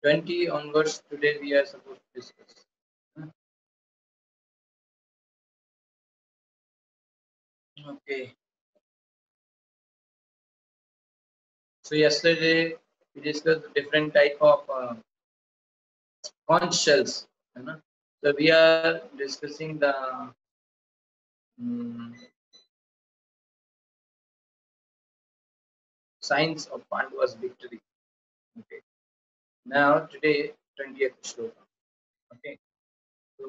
20 onwards today we are supposed to discuss. Okay. So yesterday we discussed different type of conch shells. So we are discussing the um, signs of Pandava's victory. Okay. Now today 20th shloka. Okay. So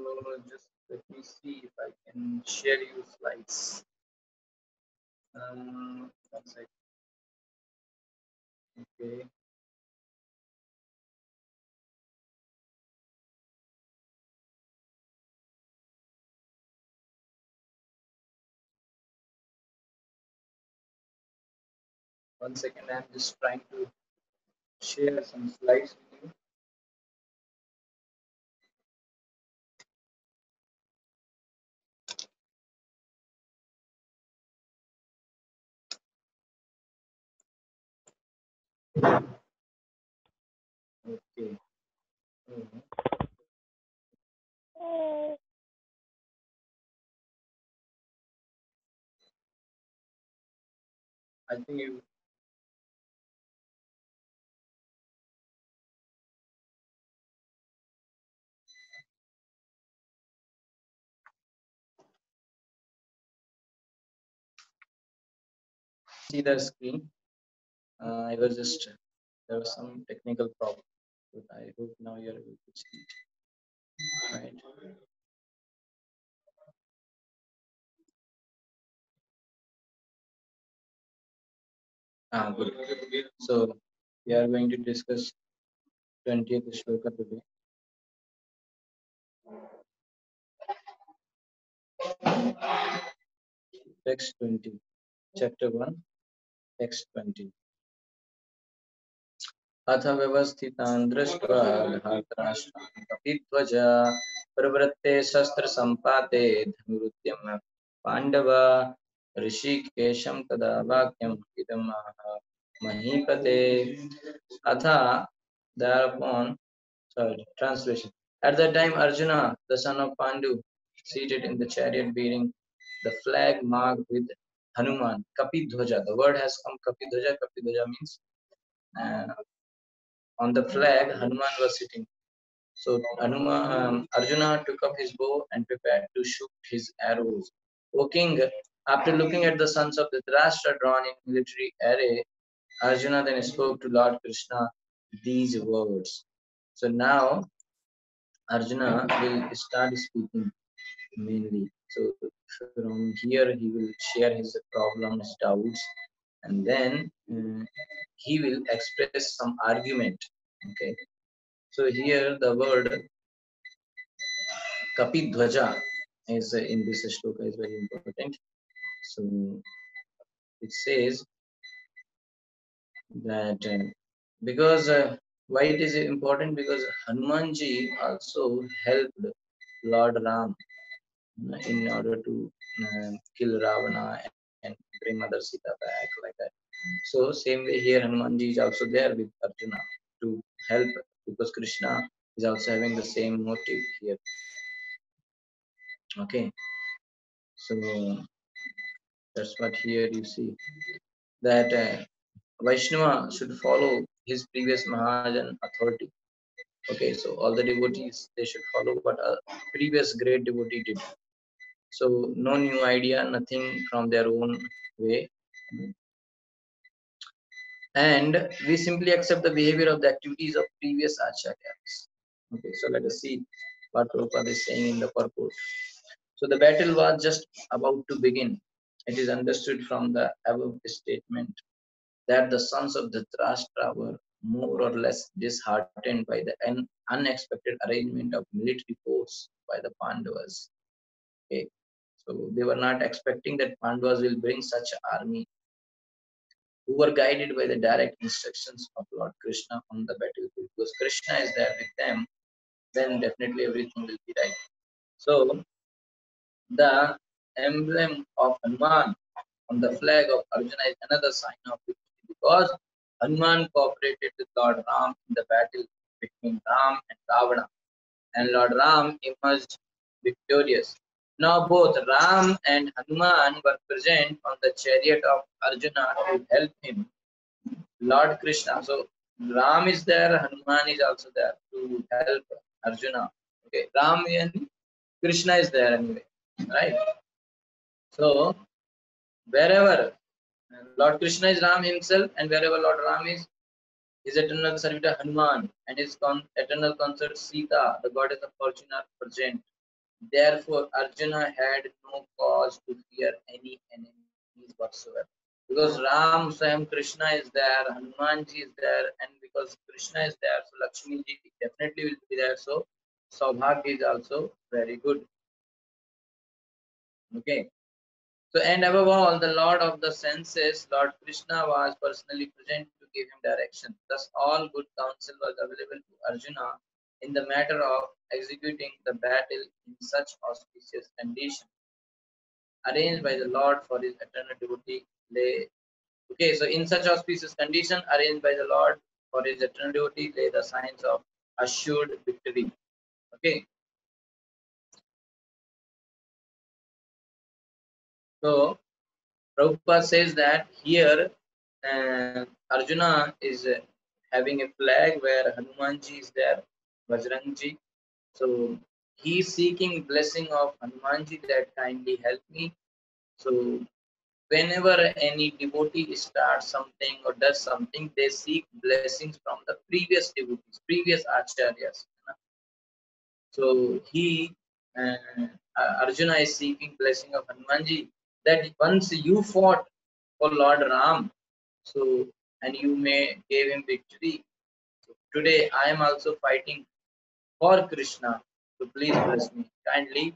just let me see if I can share you slides. 1 second. Okay. One second. I'm just trying to share some slides with you. Okay. Mhm. I think you see the screen. I was just there was some technical problem, but I hope now you're able to see it. Right. Good. So we are going to discuss 20th shloka today. Text 20, chapter 1, text 20. अथ व्यवस्थितान् दृष्ट्वा धार्तराष्ट्रान् कपिध्वजा प्रवृत्ते शस्त्रसम्पाते धनुरुद्यम्य पाण्डवा ऋषिकेशं तदा वाक्यम् इदमाह महीपते अथ thereupon sorry translation at that time Arjuna the son of Pandu seated in the chariot bearing the flag marked with Hanuman Kapidhwaja. The word has come Kapidhwaja. Kapidhwaja means uh, on the flag Hanuman was sitting. So Arjuna took up his bow and prepared to shoot his arrows. O king, after looking at the sons of Dhritarashtra drawn in military array, Arjuna then spoke to Lord Krishna these words. So now Arjuna will start speaking mainly. So from here he will share his problems, doubts, and then he will express some argument. Okay. So here the word Kapidhwaja is in this shloka is very important. So it says that because why it is important, because Hanumanji also helped Lord Ram in order to kill Ravana and bring Mother Sita back, like that. So same way here Hanumanji is also there with Arjuna to help, because Krishna is also having the same motive here. Okay, so that's what here you see, that Vaishnava should follow his previous Mahajan authority. Okay, so all the devotees, they should follow what a previous great devotee did. So no new idea, nothing from their own way. And we simply accept the behavior of the activities of previous acharyas. Okay, so let us see what Prabhupada is saying in the purport. So the battle was just about to begin. It is understood from the above statement that the sons of Dhritarashtra were more or less disheartened by the unexpected arrangement of military force by the Pandavas. Okay. So they were not expecting that Pandavas will bring such an army, who were guided by the direct instructions of Lord Krishna on the battlefield. Because Krishna is there with them, then definitely everything will be right. So the emblem of Hanuman on the flag of Arjuna is another sign of victory, because Hanuman cooperated with Lord Ram in the battle between Ram and Ravana, and Lord Ram emerged victorious. Now both Ram and Hanuman were present on the chariot of Arjuna to help him. Lord Krishna. So Ram is there, Hanuman is also there to help Arjuna. Okay, Ram and Krishna is there anyway, right? So wherever Lord Krishna is Ram himself, and wherever Lord Ram is, his eternal servitor Hanuman and his eternal consort Sita, the goddess of fortune, are present. Therefore, Arjuna had no cause to fear any enemies whatsoever. Because Ram, Swayam Krishna is there, Hanumanji is there, and because Krishna is there, so Lakshmi ji definitely will be there. So Saubhagya is also very good. Okay. So, and above all, the Lord of the senses, Lord Krishna, was personally present to give him direction. Thus, all good counsel was available to Arjuna in the matter of executing the battle in such auspicious condition, arranged by the Lord for his eternal devotee. Okay, so in such auspicious condition, arranged by the Lord for his eternal devotee, lay the signs of assured victory. Okay, so Prabhupada says that here Arjuna is having a flag where Hanumanji is there, Bajrangji. So he is seeking blessing of Hanumanji that kindly help me. So whenever any devotee starts something or does something, they seek blessings from the previous devotees, previous acharyas. So he, Arjuna is seeking blessing of Hanumanji that once you fought for Lord Ram, so and you may gave him victory. So today I am also fighting for Krishna. So please bless me, kindly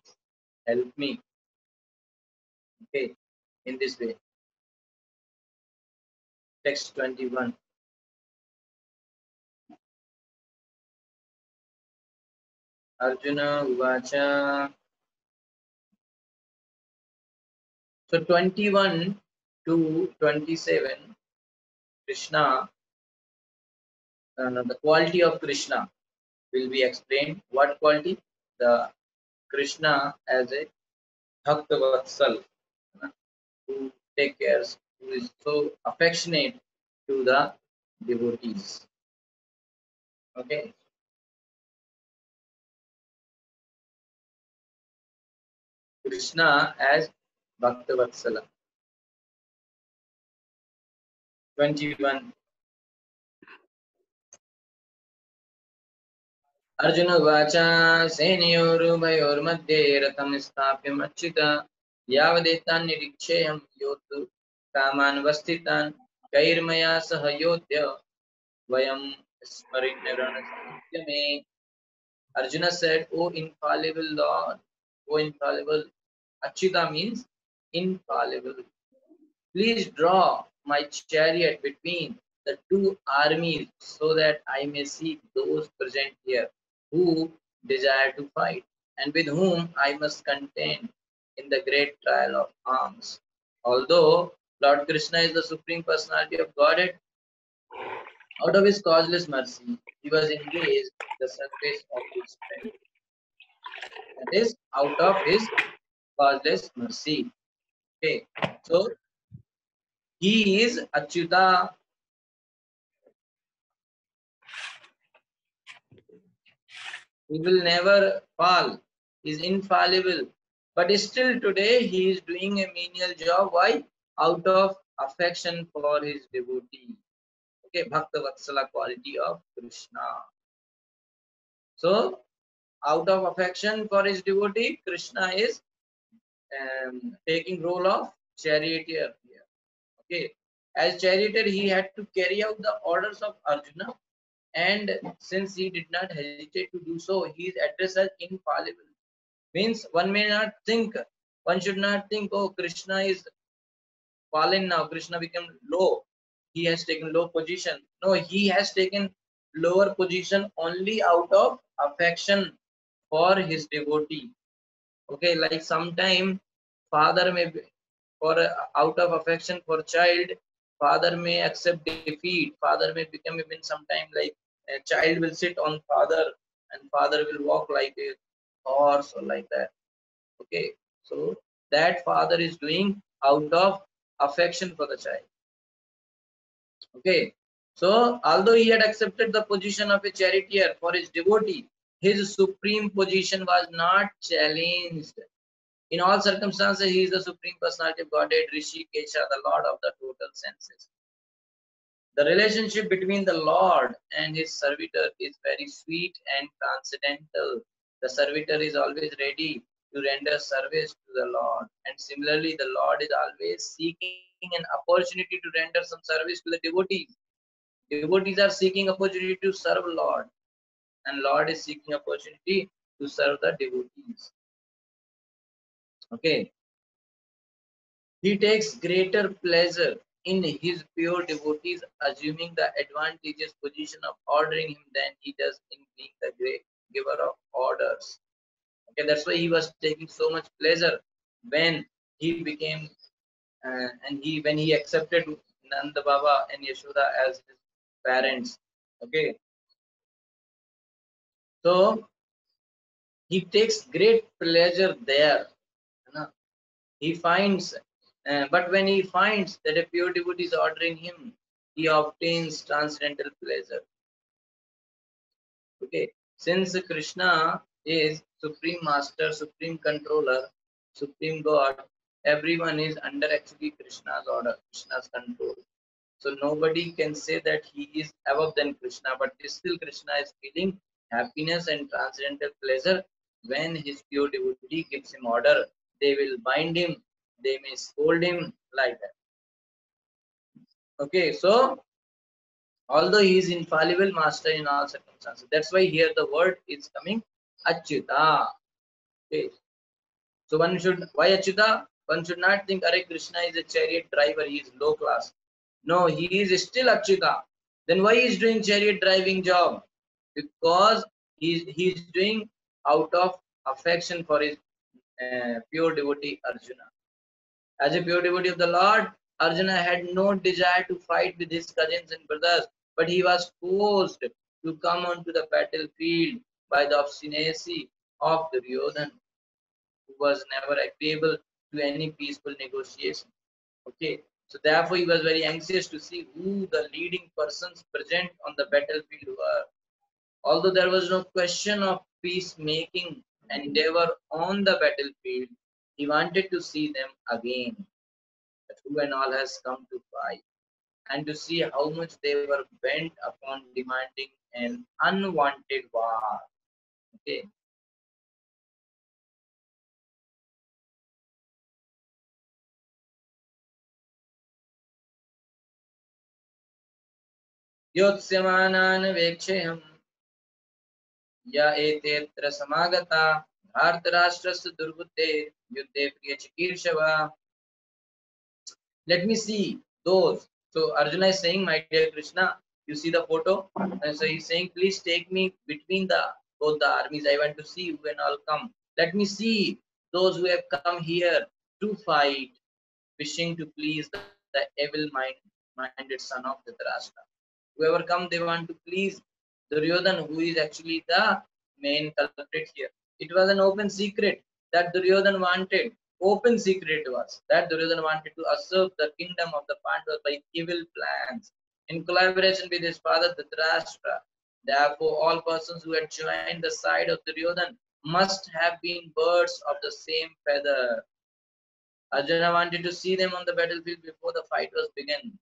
help me. Okay, in this way. Text 21. Arjuna Uvacha. So 21 to 27, Krishna, the quality of Krishna will be explained. What quality? The Krishna as a Bhakta Vatsal, who take care, who is so affectionate to the devotees. Okay. Krishna as Bhakta Vatsala. 21. Arjun उवाच सेनयोरुभयोर्मध्ये रथं स्थाप्यमच्युत यावदेतान् निरीक्षेऽहं योद्धुं कामानवस्थितान् कैर्मया सह योध्य वयं स्मरिन्नरणसमुद्यमे. Arjuna said, O infallible Lord, O infallible, Achyuta means infallible. Please draw my chariot between the two armies so that I may seek those present here who desire to fight and with whom I must contend in the great trial of arms. Although Lord Krishna is the Supreme Personality of Godhead, out of his causeless mercy, he was engaged in the service of his friend. That is, out of his causeless mercy. Okay, so he is Achyuta. He will never fall. He is infallible. But still today he is doing a menial job. Why? Out of affection for his devotee. Okay, Bhakta Vatsala quality of Krishna. So, out of affection for his devotee, Krishna is taking role of charioteer here. Okay, as charioteer, he had to carry out the orders of Arjuna, and since he did not hesitate to do so, he is addressed as infallible. Means one may not think, one should not think, oh, Krishna is fallen now, Krishna became low, he has taken low position. No, he has taken lower position only out of affection for his devotee. Okay, like sometime father may be, for out of affection for child, father may accept defeat, father may become even sometime like a child will sit on father and father will walk like a horse or like that. Okay, so that father is doing out of affection for the child. Okay, so although he had accepted the position of a charioteer for his devotee, his supreme position was not challenged. In all circumstances, he is the supreme personality of Godhead, Rishi Kesha, the Lord of the total senses. The relationship between the Lord and his servitor is very sweet and transcendental. The servitor is always ready to render service to the Lord, and similarly, the Lord is always seeking an opportunity to render some service to the devotees. Devotees are seeking opportunity to serve Lord, and Lord is seeking opportunity to serve the devotees. Okay, he takes greater pleasure in his pure devotees, assuming the advantageous position of ordering him than he does in being the great giver of orders. Okay, that's why he was taking so much pleasure when he became and he when he accepted Nanda Baba and Yashoda as his parents. Okay, so he takes great pleasure there. You know. He finds, but when he finds that a pure devotee is ordering him, he obtains transcendental pleasure. Okay, since Krishna is supreme master, supreme controller, supreme God, everyone is under actually Krishna's order, Krishna's control. So nobody can say that he is above than Krishna, but still Krishna is feeling happiness and transcendental pleasure when his pure devotee gives him order. They will bind him, they may scold him like that. Okay, so although he is infallible master in all circumstances, that's why here the word is coming Achyuta. Okay, so one should, why Achyuta? One should not think, Are Krishna is a chariot driver, he is low class. No, he is still Achyuta. Then why he is doing chariot driving job? Because he is doing out of affection for his pure devotee Arjuna. As a pure devotee of the Lord, Arjuna had no desire to fight with his cousins and brothers, but he was forced to come onto the battlefield by the obstinacy of Duryodhana, who was never agreeable to any peaceful negotiation. Okay, so therefore he was very anxious to see who the leading persons present on the battlefield were. Although there was no question of peacemaking endeavor on the battlefield, he wanted to see them again, that who and all has come to fight, and to see how much they were bent upon demanding an unwanted war. Okay. योत्स्यमानान् वेक्षेऽहं य एतेऽत्र समागता धार्तराष्ट्रस्य दुर्बुद्धे युद्धे प्रियचिकीर्षव. Let me see those. So Arjuna is saying, my dear Krishna, you see the photo? And so he's saying, please take me between the both the armies. I want to see who and all come. Let me see those who have come here to fight, wishing to please the evil-minded son of Dhritarashtra. Whoever come, they want to please Duryodhana, who is actually the main culprit here. It was an open secret that Duryodhana wanted. Open secret was that Duryodhana wanted to usurp the kingdom of the Pandavas by evil plans in collaboration with his father Dhritarashtra. Therefore, all persons who had joined the side of Duryodhana must have been birds of the same feather. Arjuna wanted to see them on the battlefield before the fight was begun,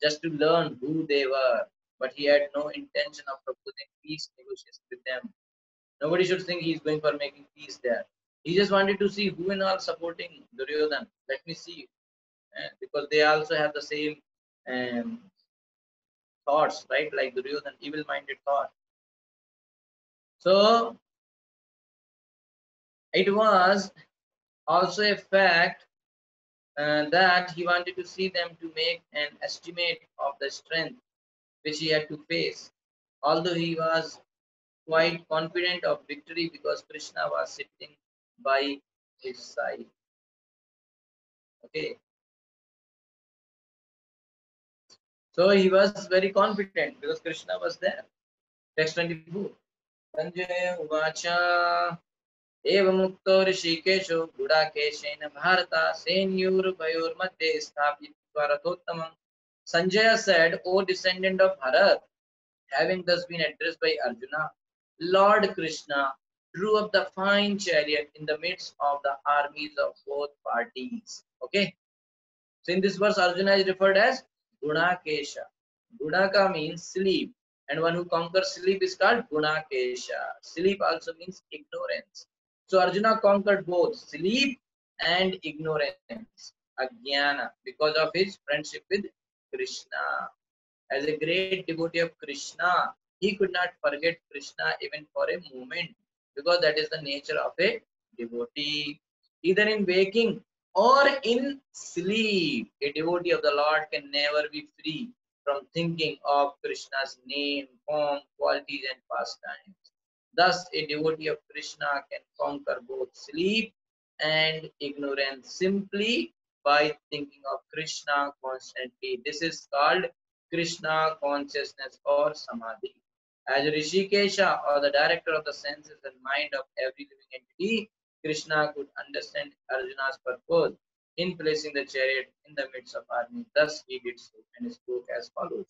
just to learn who they were, but he had no intention of proposing peace negotiations with them. Nobody should think he is going for making peace there. He just wanted to see who and all supporting Duryodhan. Let me see, because they also have the same um, thoughts, right? Like Duryodhan, evil-minded thought. So it was also a fact that he wanted to see them to make an estimate of the strength which he had to face. Although he was quite confident of victory because Krishna was sitting by his side. Okay, so he was very confident because Krishna was there. Text 24. Sanjaya Uvacha एवमुक्तो ऋषिकेशो गुडाकेशेन Bharat सेनयोरुभयोर्मध्ये स्थापित्वा रथोत्तमम्. Sanjaya said, O descendant of Bharat, having thus been addressed by Arjuna, Lord Krishna drew up the fine chariot in the midst of the armies of both parties. Okay. So in this verse, Arjuna is referred as Gunakesha. Gunaka means sleep, and one who conquers sleep is called Gunakesha. Sleep also means ignorance. So Arjuna conquered both sleep and ignorance, Ajnana, because of his friendship with Krishna. As a great devotee of Krishna, he could not forget Krishna even for a moment, because that is the nature of a devotee. Either in waking or in sleep, a devotee of the Lord can never be free from thinking of Krishna's name, form, qualities, and pastimes. Thus, a devotee of Krishna can conquer both sleep and ignorance simply by thinking of Krishna constantly. This is called Krishna consciousness or samadhi. As Rishikesha, or the director of the senses and mind of every living entity, Krishna could understand Arjuna's purpose in placing the chariot in the midst of army. Thus he did so, and spoke as follows.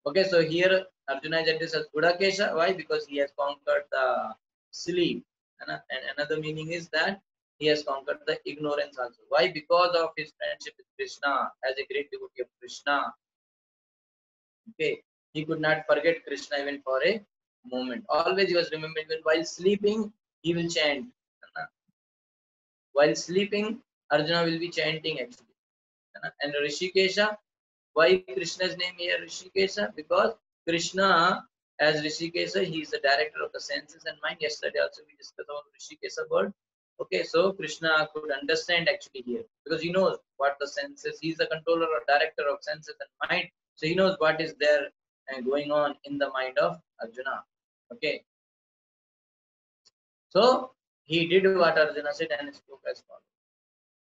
Okay, so here Arjuna is addressed as Gudakesha. Why? Because he has conquered the sleep. And another meaning is that he has conquered the ignorance also. Why? Because of his friendship with Krishna, as a great devotee of Krishna. Okay, he could not forget Krishna even for a moment. Always he was remembering when while sleeping, he will chant. While sleeping, Arjuna will be chanting actually. And Rishikesha, why Krishna's name here Rishikesha? Because Krishna, as Rishikesha, he is the director of the senses and mind. Yesterday also we discussed about Rishikesha word. Okay, so Krishna could understand actually here, because he knows what the senses, he is the controller or director of senses and mind. So he knows what is there and going on in the mind of Arjuna. Okay, so he did what Arjuna said and spoke as follows.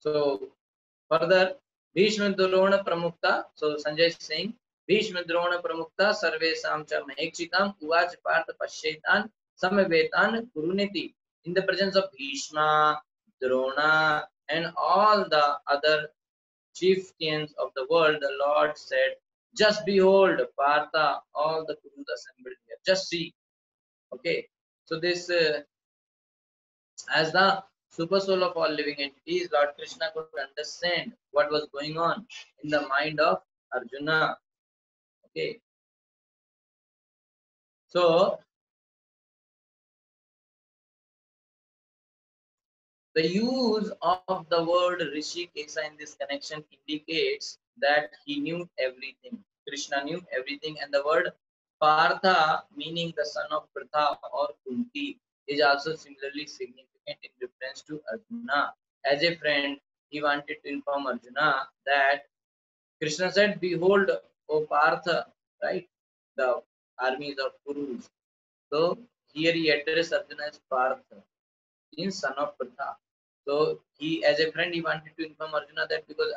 So further, Bhishma Drona Pramukta. So Sanjay is saying, Bhishma Drona Pramukta Sarvesam cha Mahekshikam Uvach Partha Pashetan Samavetan Kuruniti. In the presence of Bhishma, Drona, and all the other chieftains of the world, the Lord said, just behold, Partha, all the Kurus assembled here. Just see. Okay. So this as the super soul of all living entities, Lord Krishna could understand what was going on in the mind of Arjuna. Okay, so the use of the word Rishikesa in this connection indicates that he knew everything. Krishna knew everything, and the word Partha, meaning the son of Pritha or Kunti, is also similarly significant in reference to Arjuna. As a friend, he wanted to inform Arjuna that Krishna said, behold, O Partha, right? The armies of Kurus. So here he addressed Arjuna as Partha, means son of Pritha. So he, as a friend, he wanted to inform Arjuna that because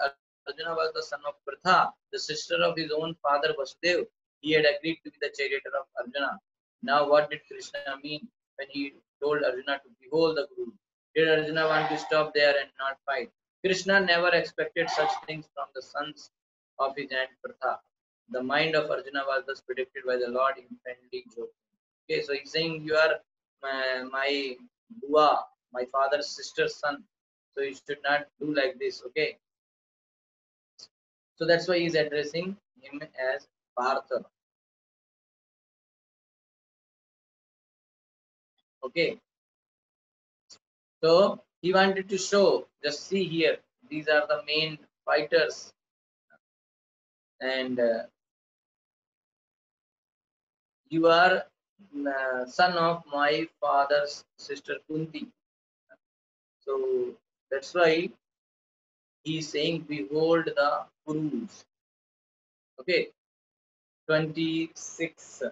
Arjuna was the son of Pritha, the sister of his own father Vasudev, he had agreed to be the charioteer of Arjuna. Now what did Krishna mean when he told Arjuna to behold the Guru? Did Arjuna want to stop there and not fight? Krishna never expected such things from the sons of his aunt Pritha. The mind of Arjuna was thus predicted by the Lord in friendly joke. Okay, so he's saying you are my Bua, my father's sister's son. So you should not do like this. Okay. So that's why he's addressing him as Partha. Okay. So he wanted to show, just see here, these are the main fighters, and you are son of my father's sister Kunti. So that's why he's saying, behold the Kurus. Okay, 26.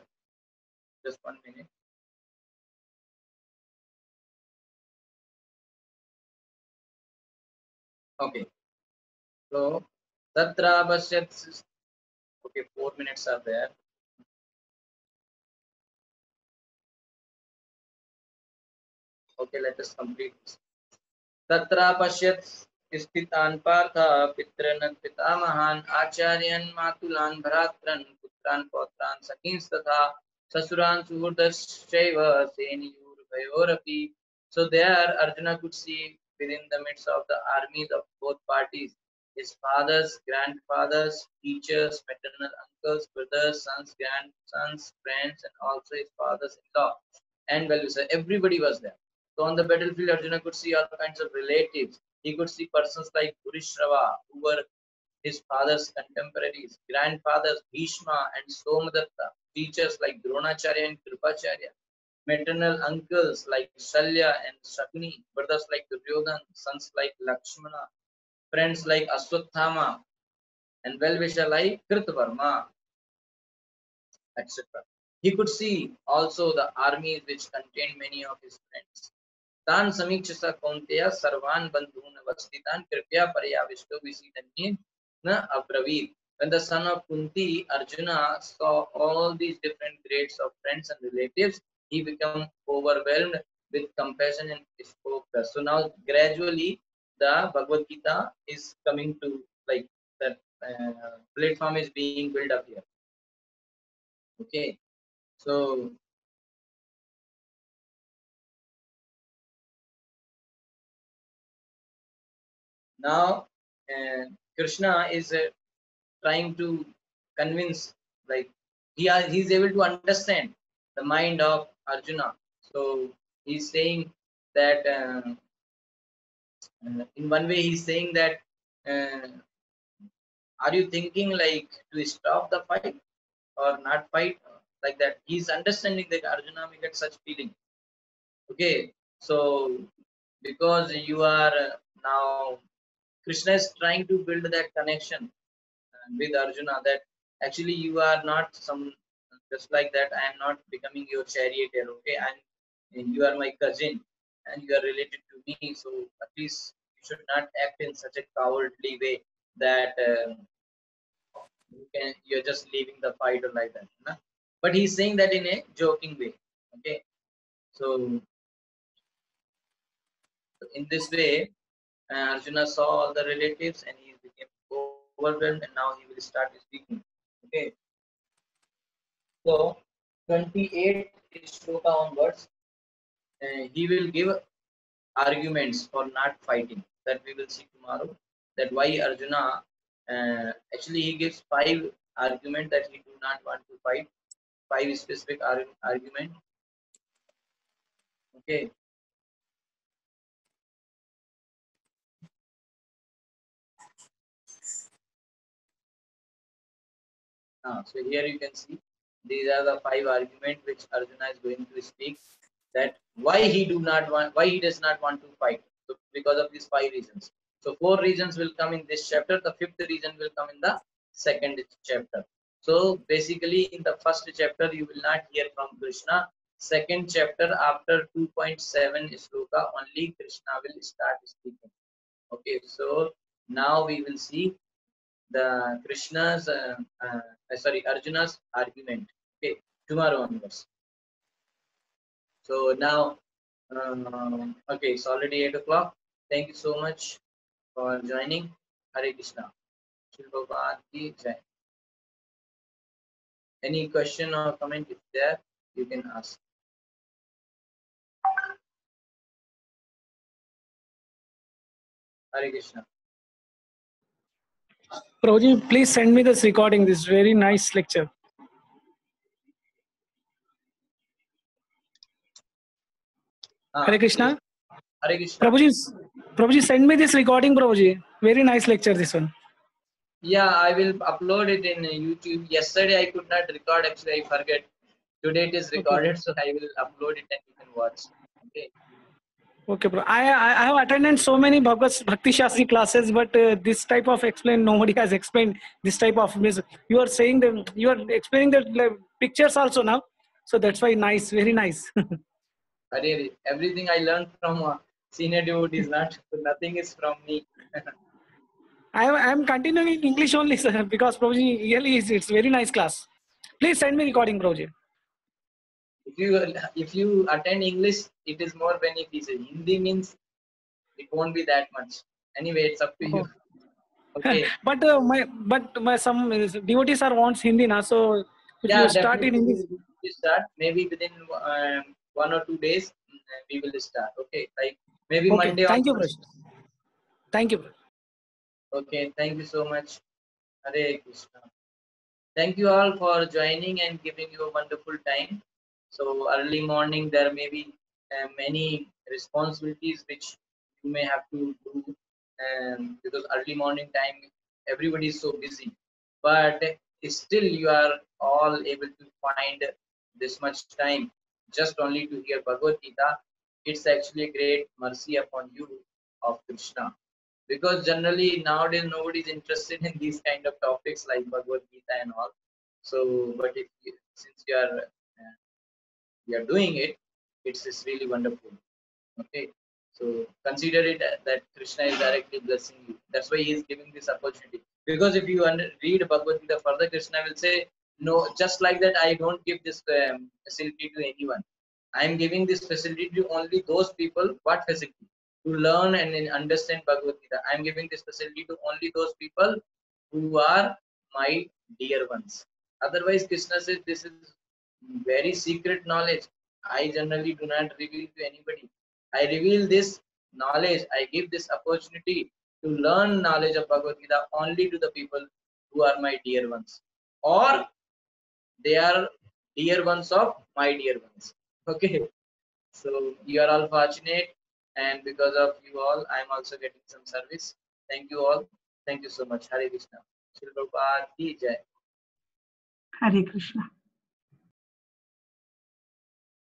Just 1 minute. Okay, so Tatra Pashyat. Okay, 4 minutes are there. Okay, let us complete this. Tatra pashyat स्थितान् Partha पितॄन् पितामहान् आचार्यान् मातुलान् भ्रातॄन् पुत्रान् पौत्रान् सखींस्तथा ससुरान् सुहृदश्चैव सेनयोरुभयोरपि. So there Arjuna could see within the midst of the armies of both parties his fathers, grandfathers, teachers, maternal uncles, brothers, sons, grandsons, friends, and also his fathers-in-law and well-wishers. Everybody was there. So on the battlefield, Arjuna could see all kinds of relatives. He could see persons like Purishrava, who were his father's contemporaries, grandfathers Bhishma and Somadatta, teachers like Dronacharya and Kripacharya, maternal uncles like Shalya and Shakuni, brothers like Duryodhan, sons like Lakshmana, friends like Aswathama, and well-wisher like Kritavarma, etc. He could see also the armies which contained many of his friends. तान् समीक्ष्य स कौन्तेय सर्वान् बन्धून् अवस्थितान् कृपया पर्याविष्टो विसीदन्ये न अब्रवीत्. When the son of Kunti, Arjuna, saw all these different grades of friends and relatives, he became overwhelmed with compassion and spoke thus. So now gradually the Bhagavad Gita is coming to like that platform is being built up here. Okay, so now Krishna is trying to convince, like he's able to understand the mind of Arjuna. So he's saying that in one way he's saying that uh, are you thinking like to stop the fight or not fight, like that. He's understanding that Arjuna may get such feeling. Okay, so because you are now Krishna is trying to build that connection with Arjuna, that actually you are not some just like that. I am not becoming your charioteer, okay? And you are my cousin, and you are related to me. So at least you should not act in such a cowardly way that you're just leaving the fight or like that. No? But he's saying that in a joking way, okay? So in this way, Arjuna saw all the relatives and he became overwhelmed, and now he will start speaking. Okay, so 28 shloka onwards, he will give arguments for not fighting. That we will see tomorrow. That why Arjuna actually he gives 5 arguments that he do not want to fight. 5 specific argument. Okay. So here you can see these are the 5 arguments which Arjuna is going to speak, that why he does not want to fight. So because of these 5 reasons. So 4 reasons will come in this chapter. The 5th reason will come in the second chapter. So basically in the first chapter you will not hear from Krishna. Second chapter after 2.7 shloka only Krishna will start speaking. Okay, so now we will see the Krishna's Arjuna's argument. Okay, tomorrow onwards. So now, okay, it's already 8 o'clock. Thank you so much for joining. Hare Krishna. Shri Prabhupada ki jai. Any question or comment if there, you can ask. Hare Krishna. Prabhuji, please send me this recording. This very nice lecture. Hare Krishna. Yes. Hare Krishna. Prabhuji, send me this recording, Prabhuji. Very nice lecture, this one. Yeah, I will upload it in YouTube. Yesterday I could not record, actually I forget. Today it is recorded, okay. So I will upload it and you can watch. Okay. Okay, bro. I have attended so many Bhakti Shastri classes, but this type of nobody has explained this type of music. You are saying that you are explaining the pictures also now, so that's why nice, very nice. Everything I learned from senior devotees, nothing is from me. I am continuing in English only, sir, because Prabhuji really it's very nice class. Please send me recording, Prabhuji. if you attend English, it is more beneficial. Hindi means it won't be that much. Anyway, it's up to you. Oh. Okay. But my some devotees are wants Hindi na, so if Yeah, you start in definitely Hindi. we start. Maybe within 1 or 2 days we will start. Okay, like maybe Okay, Monday thank you, onwards. Prashant. Thank you. Okay, thank you so much. Hare Krishna. Thank you all for joining and giving you a wonderful time. So early morning there may be many responsibilities which you may have to do, because early morning time everybody is so busy. But still you are all able to find this much time just only to hear Bhagavad Gita. It's actually a great mercy upon you of Krishna, because generally nowadays nobody is interested in these kind of topics like Bhagavad Gita and all. So, but if you, since you are doing it, it's really wonderful. Okay, so consider it that Krishna is directly blessing you. That's why he is giving this opportunity. Because if you read Bhagavad Gita further, Krishna will say, "No, just like that, I don't give this facility to anyone. I am giving this facility to only those people." What facility? To learn and understand Bhagavad Gita. I am giving this facility to only those people who are my dear ones. Otherwise, Krishna says this is very secret knowledge. I generally do not reveal to anybody. I reveal this knowledge. I give this opportunity to learn knowledge of Bhagavad Gita only to the people who are my dear ones, or they are dear ones of my dear ones. Okay, so you are all fortunate, and because of you all, I am also getting some service. Thank you all. Thank you so much. Hare Krishna. Shri Prabhupada ki jai. Hare Krishna.